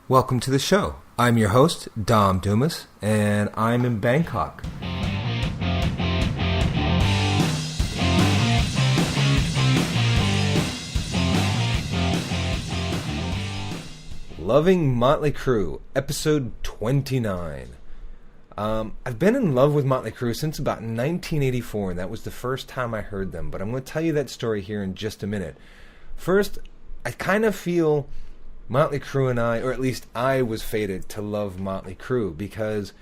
Welcome to the show. I'm your host, Dom Dumas, and I'm in Bangkok. Loving Mötley Crüe, episode 29. I've been in love with Mötley Crüe since about 1984, and that was the first time I heard them, but I'm going to tell you that story here in just a minute. First, I kind of feel Mötley Crüe and I, or at least I was fated to love Mötley Crüe, because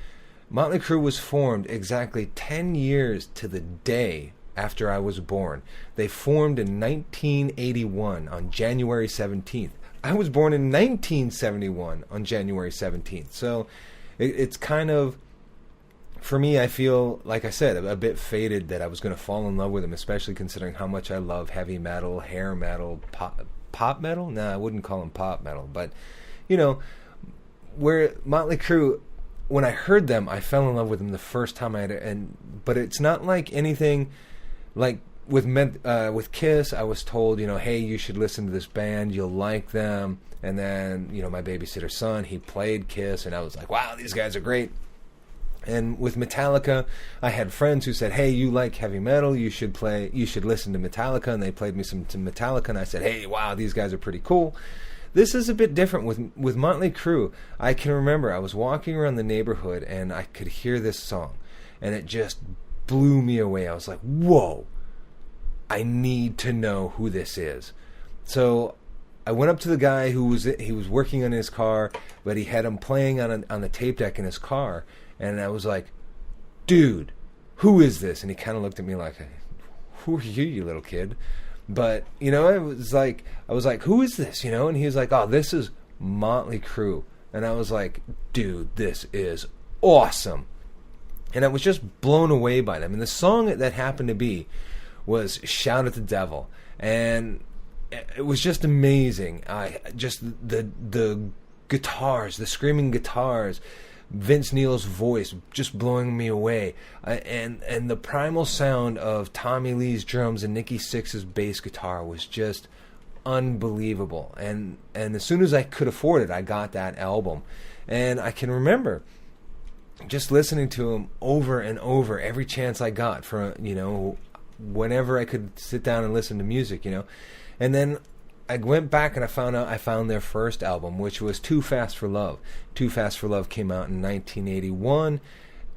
Mötley Crüe was formed exactly 10 years to the day after I was born. They formed in 1981 on January 17th. I was born in 1971 on January 17th. So it's kind of, for me, I feel, like I said, a bit fated that I was going to fall in love with them, especially considering how much I love heavy metal, hair metal, pop metal? Nah, I wouldn't call them pop metal. But, you know, where Mötley Crüe, when I heard them, I fell in love with them the first time I had it. But it's not like anything like with Kiss. I was told, you know, hey, you should listen to this band. You'll like them. And then, you know, my babysitter's son, he played Kiss. And I was like, wow, these guys are great. And with Metallica, I had friends who said, hey, you like heavy metal, you should listen to Metallica, and they played me some Metallica, and I said, hey, wow, these guys are pretty cool. This is a bit different with Mötley Crüe. I can remember I was walking around the neighborhood, and I could hear this song, and it just blew me away. I was like, whoa, I need to know who this is. So I went up to the guy he was working on his car, but he had him playing on the tape deck in his car. And I was like, dude, who is this? And he kind of looked at me like, who are you, you little kid? But, you know, I was like, who is this? You know, and he was like, oh, this is Mötley Crüe. And I was like, dude, this is awesome. And I was just blown away by them. And the song that happened to be was Shout at the Devil. And it was just amazing. Just the guitars, the screaming guitars, Vince Neil's voice just blowing me away, and the primal sound of Tommy Lee's drums and Nikki Sixx's bass guitar was just unbelievable. And as soon as I could afford it, I got that album, and I can remember just listening to him over and over every chance I got, for, you know, whenever I could sit down and listen to music, you know. And then I went back and I found their first album, which was Too Fast for Love. Too Fast for Love came out in 1981,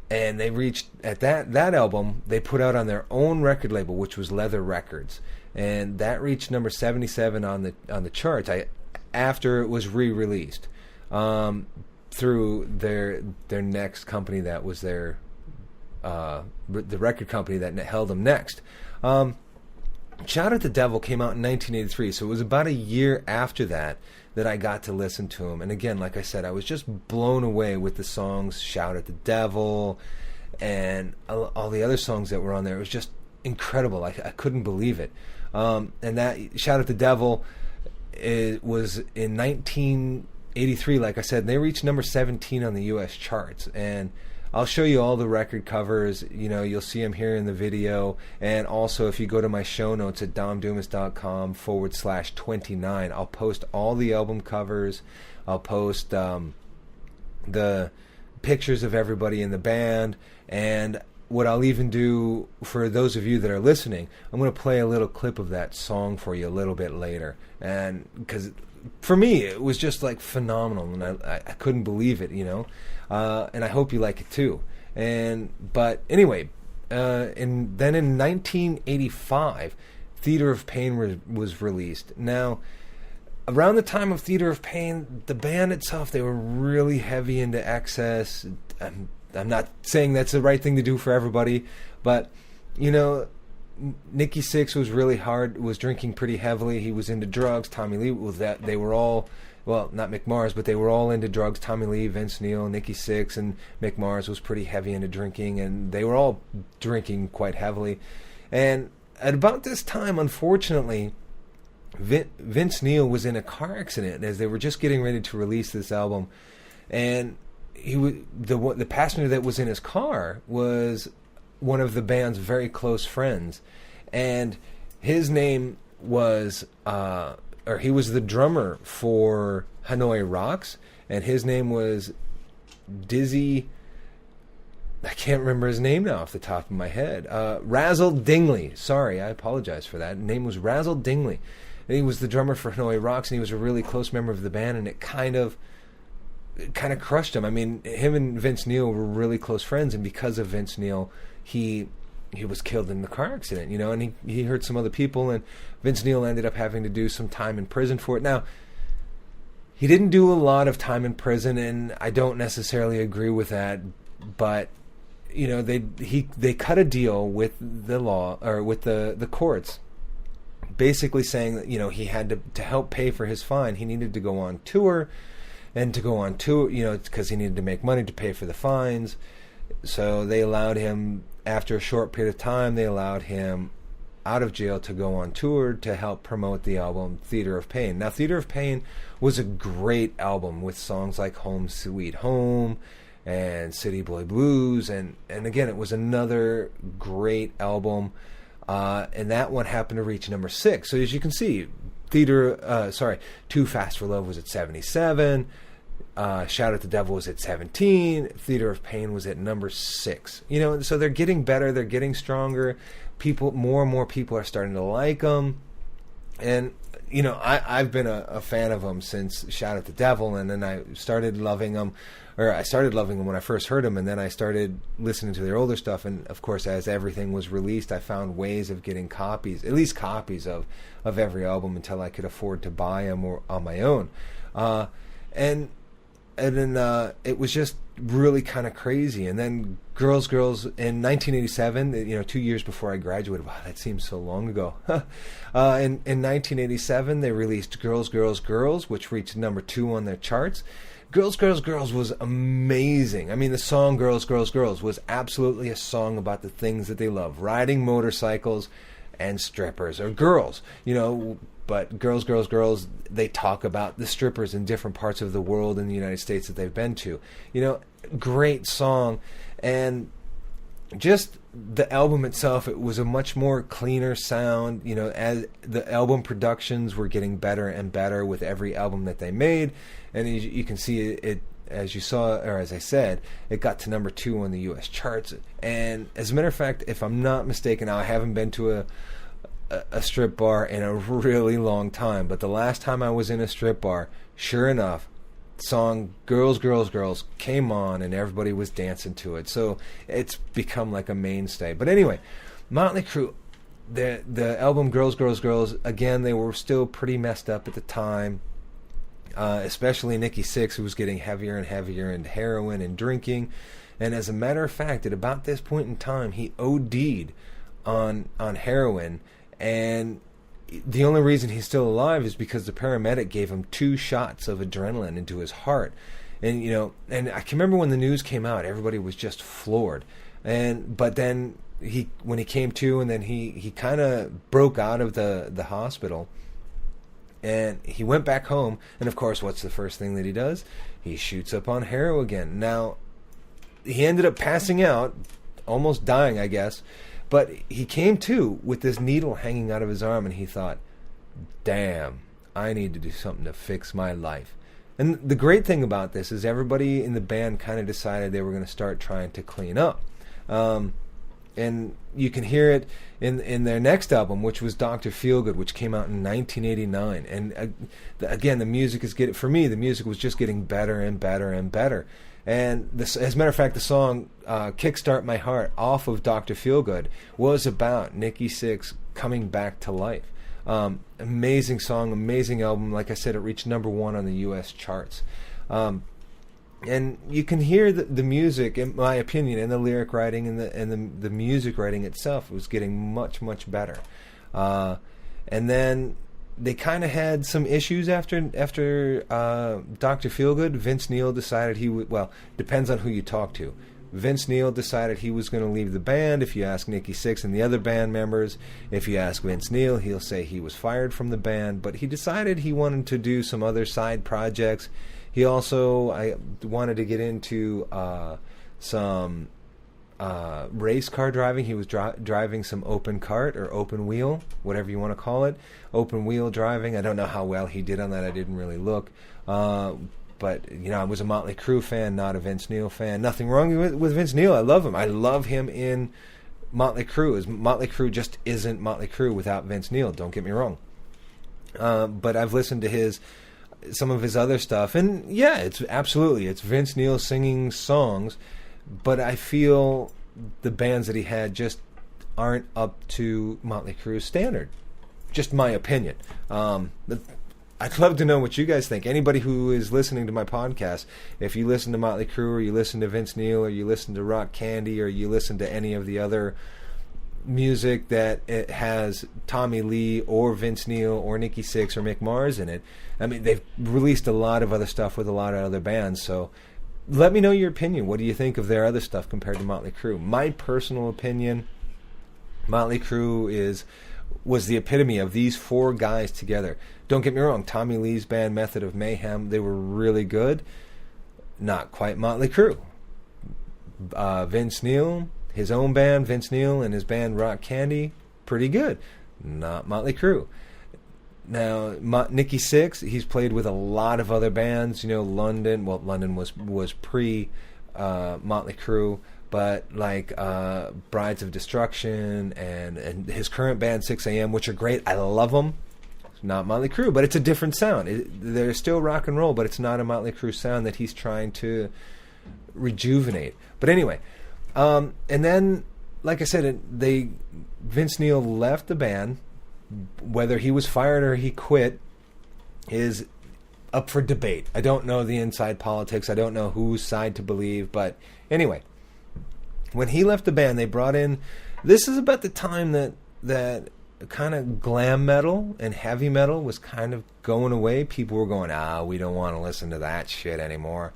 and they reached, at that album, they put out on their own record label, which was Leather Records, and that reached number 77 on the charts after it was re-released through their next company that was the record company that held them next. Shout at the Devil came out in 1983, so it was about a year after that I got to listen to him. And again, like I said, I was just blown away with the songs Shout at the Devil and all the other songs that were on there. It was just incredible. I couldn't believe it. And that Shout at the Devil was in 1983, like I said, and they reached number 17 on the U.S. charts. And I'll show you all the record covers. You know, you'll see them here in the video. And also, if you go to my show notes at domdumas.com/29, I'll post all the album covers. I'll post the pictures of everybody in the band. And what I'll even do, for those of you that are listening, I'm going to play a little clip of that song for you a little bit later. And because for me, it was just like phenomenal, and I couldn't believe it, you know. And I hope you like it too. But anyway, and then in 1985, Theater of Pain was released. Now, around the time of Theater of Pain, the band itself, they were really heavy into excess. I'm not saying that's the right thing to do for everybody, but, you know, Nikki Sixx was drinking pretty heavily. He was into drugs. Tommy Lee was that. They were all, well, not Mick Mars, but they were all into drugs. Tommy Lee, Vince Neil, Nikki Sixx, and Mick Mars was pretty heavy into drinking, and they were all drinking quite heavily. And at about this time, unfortunately, Vince Neil was in a car accident as they were just getting ready to release this album, and the passenger that was in his car was one of the band's very close friends, and his name was he was the drummer for Hanoi Rocks, and his name was Dizzy. I can't remember his name now off the top of my head. Razzle Dingley. Sorry, I apologize for that. His name was Razzle Dingley. And he was the drummer for Hanoi Rocks, and he was a really close member of the band, and it kind of crushed him. I mean, him and Vince Neil were really close friends, and because of Vince Neil, he was killed in the car accident, you know, and he hurt some other people, and Vince Neil ended up having to do some time in prison for it. Now, he didn't do a lot of time in prison, and I don't necessarily agree with that, but you know, they cut a deal with the law, or with the courts, basically saying that, you know, he had to help pay for his fine, he needed to go on tour, and to go on tour, you know, because he needed to make money to pay for the fines. So they allowed him, after a short period of time, they allowed him out of jail to go on tour to help promote the album Theater of Pain. Now, Theater of Pain was a great album with songs like Home Sweet Home and City Boy Blues, and again, it was another great album, and that one happened to reach number 6. So as you can see, Too Fast for Love was at 77, Shout at the Devil was at 17, Theater of Pain was at number 6. You know, so they're getting better, they're getting stronger, more and more people are starting to like them, and you know, I've been a fan of them since Shout at the Devil, and then I started loving them when I first heard them, and then I started listening to their older stuff, and of course, as everything was released, I found ways of getting copies of every album until I could afford to buy them on my own, and then it was just really kind of crazy. And then Girls in 1987, you know, 2 years before I graduated. Wow, that seems so long ago. In 1987, they released Girls, which reached number 2 on their charts. Girls was amazing. I mean, the song Girls was absolutely a song about the things that they love: riding motorcycles and strippers, or girls, you know. But Girls, they talk about the strippers in different parts of the world in the United States that they've been to. You know, great song. And just the album itself, it was a much more cleaner sound. You know, as the album productions were getting better and better with every album that they made. And you can see it, as you saw, or as I said, it got to number 2 on the U.S. charts. And as a matter of fact, if I'm not mistaken, now I haven't been to a strip bar in a really long time, but the last time I was in a strip bar, sure enough, song Girls came on and everybody was dancing to it. So it's become like a mainstay. But anyway, Mötley Crüe, the album Girls, again, they were still pretty messed up at the time, especially Nikki Sixx, who was getting heavier and heavier into heroin and drinking. And as a matter of fact, at about this point in time, he OD'd on heroin. And the only reason he's still alive is because the paramedic gave him 2 shots of adrenaline into his heart. And, you know, and I can remember when the news came out, everybody was just floored. But then when he came to, and then he kind of broke out of the hospital, and he went back home. And of course, what's the first thing that he does? He shoots up on heroin again. Now, he ended up passing out, almost dying, I guess. But he came to with this needle hanging out of his arm, and he thought, damn, I need to do something to fix my life. And the great thing about this is everybody in the band kind of decided they were going to start trying to clean up. And you can hear it in their next album, which was Dr. Feelgood, which came out in 1989. And again, the music the music was just getting better and better and better. And this, as a matter of fact, the song Kickstart My Heart off of Dr. Feelgood was about Nikki Sixx coming back to life. Amazing song, amazing album. Like I said, it reached number 1 on the U.S. charts. And you can hear the music, in my opinion, and the lyric writing and the music writing itself was getting much, much better. And then they kind of had some issues after Dr. Feelgood. Vince Neil decided he would, well, depends on who you talk to. Vince Neil decided he was going to leave the band. If you ask Nikki Sixx and the other band members, if you ask Vince Neil, he'll say he was fired from the band. But he decided he wanted to do some other side projects. He also wanted to get into some race car driving. He was driving some open cart or open wheel, whatever you want to call it. Open wheel driving. I don't know how well he did on that. I didn't really look. But, I was a Mötley Crüe fan, not a Vince Neil fan. Nothing wrong with Vince Neil. I love him. I love him in Mötley Crüe. Mötley Crüe just isn't Mötley Crüe without Vince Neil. Don't get me wrong. But I've listened to some of his other stuff, and yeah, it's Vince Neil singing songs, but I feel the bands that he had just aren't up to Mötley Crüe's standard. Just my opinion. I'd love to know what you guys think. Anybody who is listening to my podcast, if you listen to Mötley Crüe, or you listen to Vince Neil, or you listen to Rock Candy, or you listen to any of the other music that it has Tommy Lee or Vince Neil or Nikki Sixx or Mick Mars in it. I mean, they've released a lot of other stuff with a lot of other bands, so let me know your opinion. What do you think of their other stuff compared to Mötley Crüe? My personal opinion, Mötley Crüe was the epitome of these four guys together. Don't get me wrong, Tommy Lee's band Method of Mayhem, they were really good. Not quite Mötley Crüe. Vince Neil, his own band, Vince Neil, and his band Rock Candy, pretty good. Not Mötley Crüe. Now, Nikki Sixx, he's played with a lot of other bands. London. Well, London was pre Mötley Crüe, but like Brides of Destruction and his current band 6 a.m., which are great. I love them. It's not Mötley Crüe, but it's a different sound. They're still rock and roll, but it's not a Mötley Crüe sound that he's trying to rejuvenate. But anyway, and then, like I said, Vince Neil left the band. Whether he was fired or he quit is up for debate. I don't know the inside politics. I don't know whose side to believe. But anyway, when he left the band, they brought in... This is about the time that kind of glam metal and heavy metal was kind of going away. People were going, we don't want to listen to that shit anymore.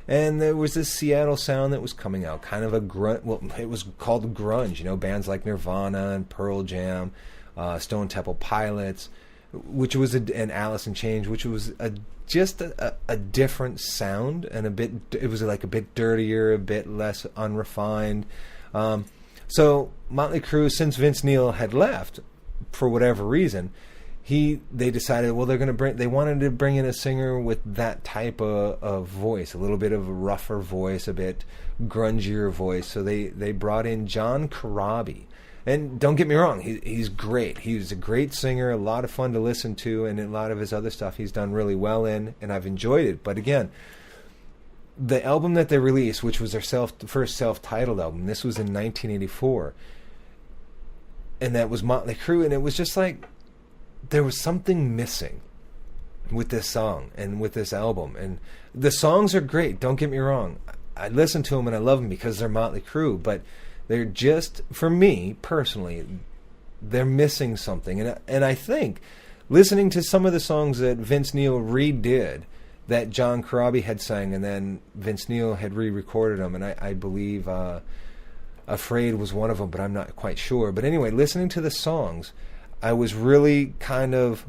And there was this Seattle sound that was coming out, kind of a grunt. Well, it was called grunge. Bands like Nirvana and Pearl Jam, Stone Temple Pilots, which was and Alice in Chains, which was just a different sound, and it was like a bit dirtier, a bit less unrefined. So Mötley Crüe, since Vince Neil had left for whatever reason, they decided, well, they wanted to bring in a singer with that type of voice, a little bit of a rougher voice, a bit grungier voice. So they brought in John Corabi. And don't get me wrong, he's great. He's a great singer, a lot of fun to listen to, and a lot of his other stuff he's done really well in, and I've enjoyed it. But again, the album that they released, which was their first self-titled album, this was in 1984, and that was Mötley Crüe, and it was just like there was something missing with this song and with this album. And the songs are great, don't get me wrong. I listen to them and I love them because they're Mötley Crüe, but they're just, for me personally, they're missing something. And I think listening to some of the songs that Vince Neil redid, that John Corabi had sang, and then Vince Neil had re-recorded them, and I believe Afraid was one of them, but I'm not quite sure. But anyway, listening to the songs, I was really kind of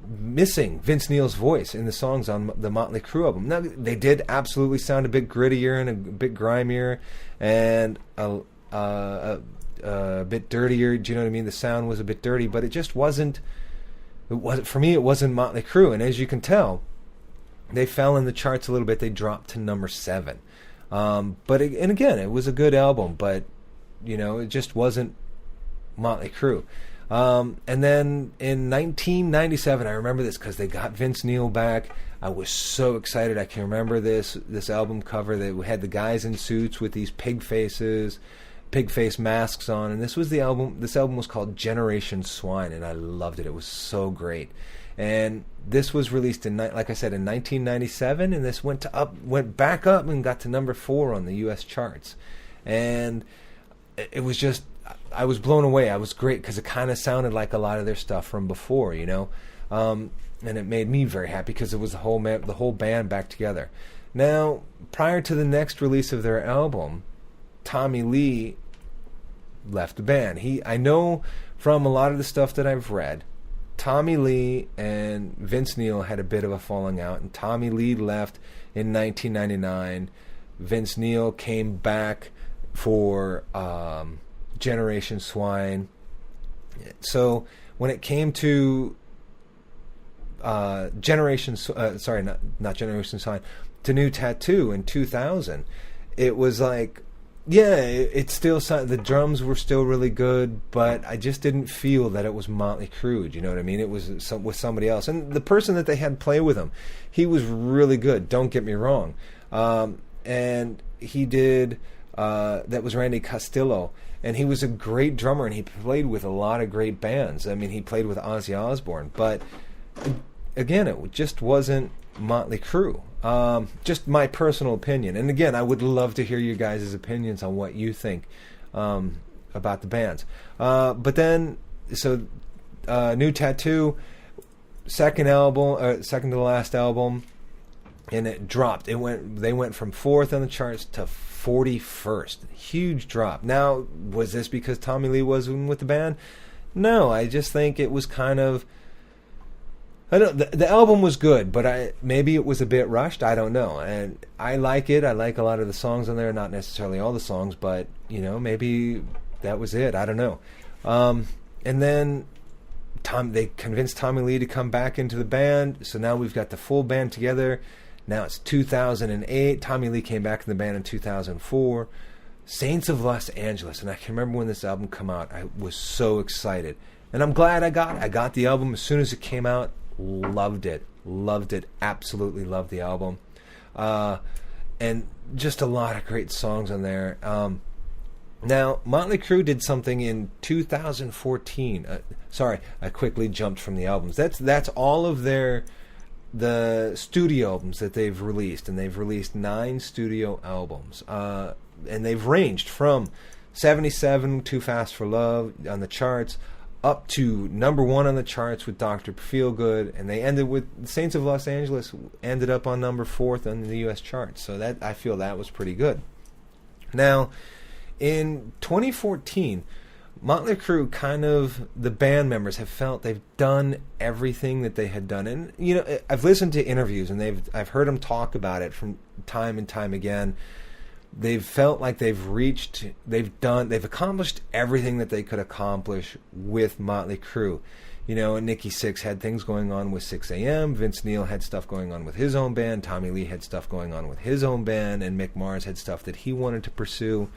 missing Vince Neil's voice in the songs on the Mötley Crüe album. Now, they did absolutely sound a bit grittier and a bit grimier and a bit dirtier. Do you know what I mean? The sound was a bit dirty, but it just wasn't. For me, it wasn't Mötley Crüe. And as you can tell, they fell in the charts a little bit. They dropped to number 7. But again, it was a good album, but it just wasn't Mötley Crüe. And then in 1997, I remember this because they got Vince Neil back. I was so excited. I can remember this album cover that had the guys in suits with these pig face masks on, and this album was called Generation Swine, and I loved it. It was so great. And this was released like I said, in 1997, and this went back up and got to number 4 on the US charts. And it was just, I was blown away. I was great because it kind of sounded like a lot of their stuff from before, and it made me very happy because it was the whole band back together. Now, prior to the next release of their album, Tommy Lee left the band. I know from a lot of the stuff that I've read, Tommy Lee and Vince Neil had a bit of a falling out, and Tommy Lee left in 1999. Vince Neil came back for Generation Swine. So when it came to not Generation Sign, to New Tattoo in 2000, it was like, yeah, it's still, the drums were still really good, but I just didn't feel that it was Mötley Crüe. You know what I mean? It was with somebody else, and the person that they had play with him, he was really good. Don't get me wrong, and he did. That was Randy Castillo, and he was a great drummer, and he played with a lot of great bands. I mean, he played with Ozzy Osbourne, but again, it just wasn't Mötley Crüe. Just my personal opinion. And again, I would love to hear you guys' opinions on what you think about the bands. But then, so New Tattoo, second to the last album, and it dropped. They went from 4th on the charts to 41st. Huge drop. Now, was this because Tommy Lee wasn't with the band? No, I just think it was kind of, I don't. The album was good, but maybe it was a bit rushed. I don't know, and I like it. I like a lot of the songs on there, not necessarily all the songs, but maybe that was it. I don't know. And then they convinced Tommy Lee to come back into the band, so now we've got the full band together. Now it's 2008. Tommy Lee came back in the band in 2004. Saints of Los Angeles, and I can remember when this album came out. I was so excited, and I'm glad I got the album as soon as it came out. Loved it, absolutely loved the album, and just a lot of great songs on there. Now, Mötley Crüe did something in 2014. Sorry, I quickly jumped from the albums. That's all of the studio albums that they've released, and they've released 9 studio albums, and they've ranged from 77, Too Fast for Love on the charts, up to number 1 on the charts with Dr. Feelgood, and they ended with Saints of Los Angeles, ended up on number 4th on the U.S. charts. So that, I feel that was pretty good. Now, in 2014, Mötley Crüe, kind of, the band members have felt they've done everything that they had done. And, I've listened to interviews, and I've heard them talk about it from time and time again. They've felt like they've accomplished everything that they could accomplish with Mötley Crüe. And Nikki Sixx had things going on with 6 a.m. Vince Neil had stuff going on with his own band. Tommy Lee had stuff going on with his own band. And Mick Mars had stuff that he wanted to pursue.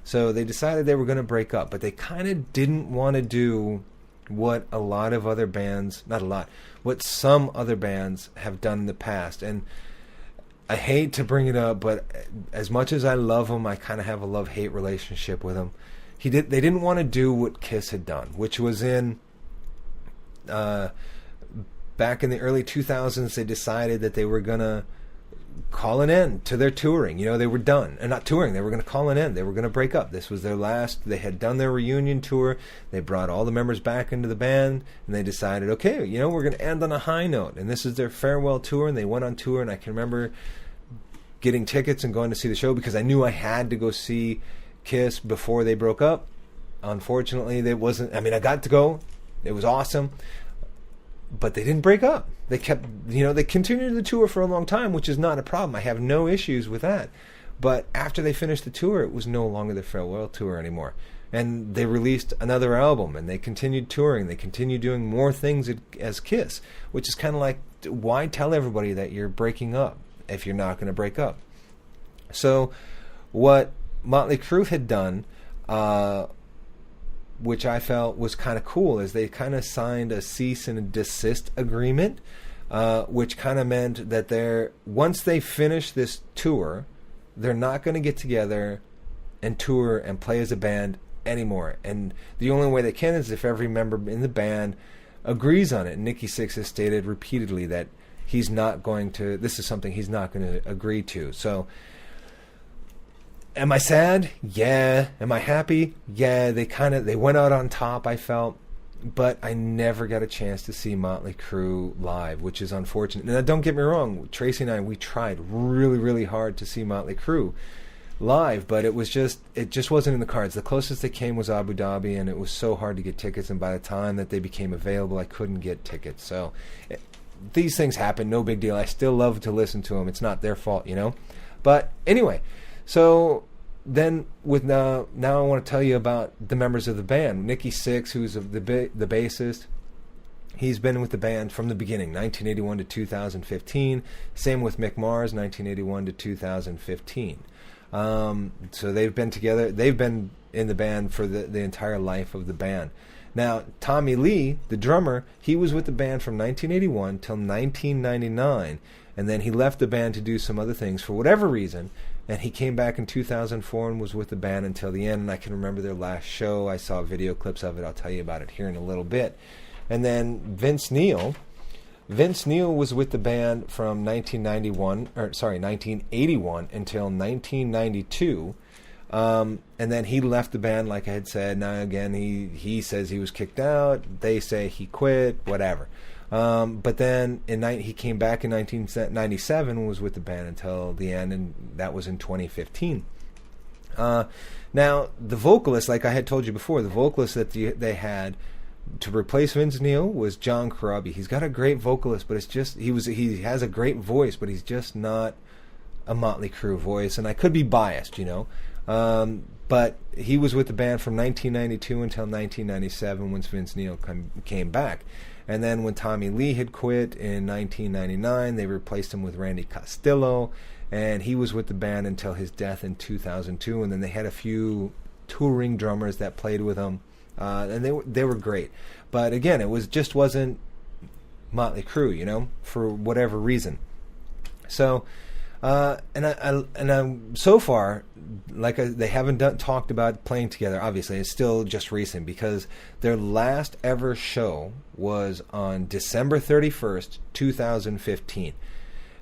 So they decided they were going to break up. But they kind of didn't want to do what a lot of other bands, not a lot, what some other bands have done in the past. And I hate to bring it up, but as much as I love him, I kind of have a love-hate relationship with him. They didn't want to do what Kiss had done, which was back in the early 2000s, they decided that they were going to call an end to their touring. They were done. And not touring, they were going to call an end. They were going to break up. This was their last. They had done their reunion tour. They brought all the members back into the band, and they decided, okay, we're going to end on a high note. And this is their farewell tour, and they went on tour, and I can remember getting tickets and going to see the show because I knew I had to go see Kiss before they broke up. Unfortunately, I got to go. It was awesome. But they didn't break up. They kept, they continued the tour for a long time, which is not a problem. I have no issues with that. But after they finished the tour, it was no longer the farewell tour anymore. And they released another album, and they continued touring. They continued doing more things as Kiss, which is kind of like, why tell everybody that you're breaking up if you're not going to break up? So what Mötley Crüe had done, which I felt was kind of cool, is they kind of signed a cease and desist agreement, which kind of meant that once they finish this tour, they're not going to get together and tour and play as a band anymore. And the only way they can is if every member in the band agrees on it. And Nikki Sixx has stated repeatedly that this is something he's not going to agree to. So, am I sad? Yeah. Am I happy? Yeah. They went out on top, I felt, but I never got a chance to see Mötley Crüe live, which is unfortunate. Now, don't get me wrong, Tracy and I, we tried really, really hard to see Mötley Crüe live, but it just wasn't in the cards. The closest they came was Abu Dhabi, and it was so hard to get tickets, and by the time that they became available, I couldn't get tickets. So these things happen, no big deal. I still love to listen to them. It's not their fault, But anyway, so then now I want to tell you about the members of the band. Nikki Sixx, who's the bassist, He's been with the band from the beginning, 1981 to 2015. Same with Mick Mars, 1981 to 2015. So they've been together. They've been in the band for the entire life of the band. Now, Tommy Lee, the drummer, he was with the band from 1981 till 1999, and then he left the band to do some other things for whatever reason, and he came back in 2004 and was with the band until the end, and I can remember their last show. I saw video clips of it. I'll tell you about it here in a little bit. And then Vince Neil was with the band from 1981 until 1992. And then he left the band, like I had said. Now again, he says he was kicked out. They say he quit, whatever. But then he came back in 1997 and was with the band until the end, and that was in 2015. Now, the vocalist, like I had told you before, the vocalist that they had to replace Vince Neil was John Corabi. He's got a great vocalist, but it's just he has a great voice, but he's just not a Mötley Crüe voice, and I could be biased, but he was with the band from 1992 until 1997 when Vince Neil came back. And then when Tommy Lee had quit in 1999, they replaced him with Randy Castillo, and he was with the band until his death in 2002. And then they had a few touring drummers that played with him, and they were great. But again, it wasn't Mötley Crüe, for whatever reason. So. And so far, they haven't talked about playing together. Obviously, it's still just recent because their last ever show was on December 31st, 2015.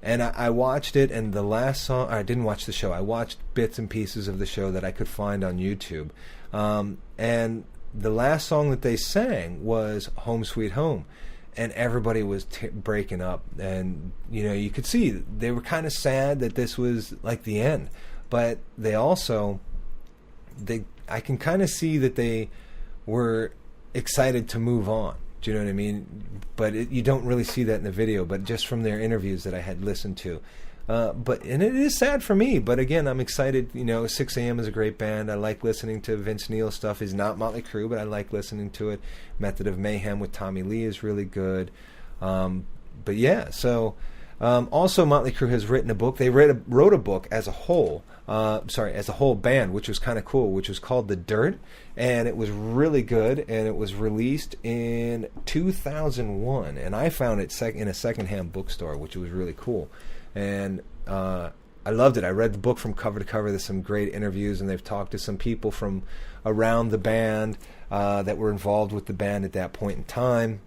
And I watched it, and the last song, I didn't watch the show. I watched bits and pieces of the show that I could find on YouTube. And the last song that they sang was Home Sweet Home. And everybody was breaking up, and you could see they were kind of sad that this was like the end, but they also I can kind of see that they were excited to move on. Do you know what I mean? But you don't really see that in the video, but just from their interviews that I had listened to. And it is sad for me, but again, I'm excited. 6 a.m. is a great band. I like listening to Vince Neil stuff. He's not Mötley Crüe, but I like listening to it. Method of Mayhem with Tommy Lee is really good. But yeah, so also Mötley Crüe has written a book. They wrote a book as a whole band, which was kind of cool, which was called The Dirt, and it was really good, and it was released in 2001, and I found it in a secondhand bookstore, which was really cool. And I loved it. I read the book from cover to cover. There's some great interviews, and they've talked to some people from around the band that were involved with the band at that point in time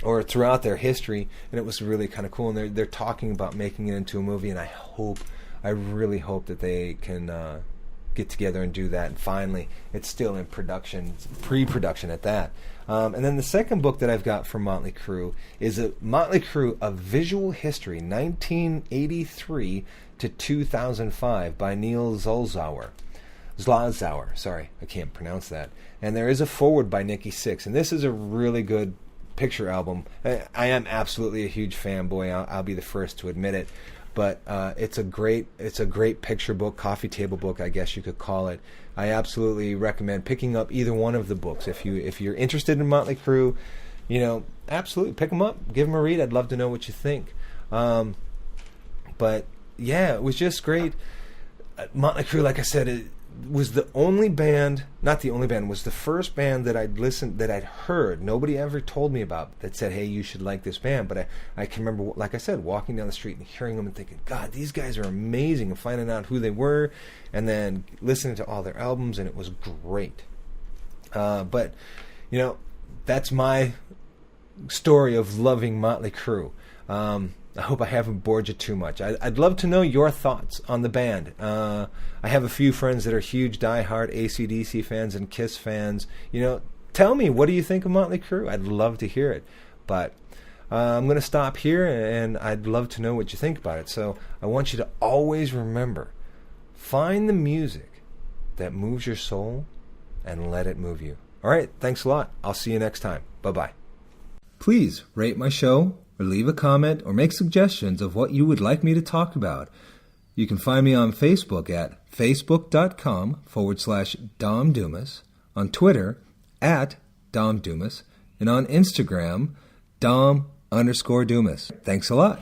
or throughout their history, and it was really kind of cool. And they're talking about making it into a movie, and I really hope that they can get together and do that. And finally, it's still in production, pre-production at that. And then the second book that I've got from Mötley Crüe is Mötley Crüe: A Visual History, 1983 to 2005 by Neil Zlazauer. Sorry, I can't pronounce that. And there is a foreword by Nikki Sixx, and this is a really good picture album. I am absolutely a huge fanboy. I'll be the first to admit it. But it's a great picture book, coffee table book, I guess you could call it. I absolutely recommend picking up either one of the books. If you're interested in Mötley Crüe, absolutely pick them up, give them a read. I'd love to know what you think. But yeah, it was just great. Mötley Crüe, like I said, it was the only band, not the only band, was the first band that I'd heard. Nobody ever told me about that said, hey, you should like this band. But I can remember, like I said, walking down the street and hearing them and thinking, God, these guys are amazing, and finding out who they were, and then listening to all their albums, and it was great. But that's my story of loving Mötley Crüe. I hope I haven't bored you too much. I'd love to know your thoughts on the band. I have a few friends that are huge diehard AC/DC fans and Kiss fans. Tell me, what do you think of Mötley Crüe? I'd love to hear it. But I'm going to stop here, and I'd love to know what you think about it. So I want you to always remember, find the music that moves your soul and let it move you. All right, thanks a lot. I'll see you next time. Bye-bye. Please rate my show, or leave a comment, or make suggestions of what you would like me to talk about. You can find me on Facebook at facebook.com/Dom Dumas, on Twitter @Dom Dumas, and on Instagram Dom_Dumas. Thanks a lot.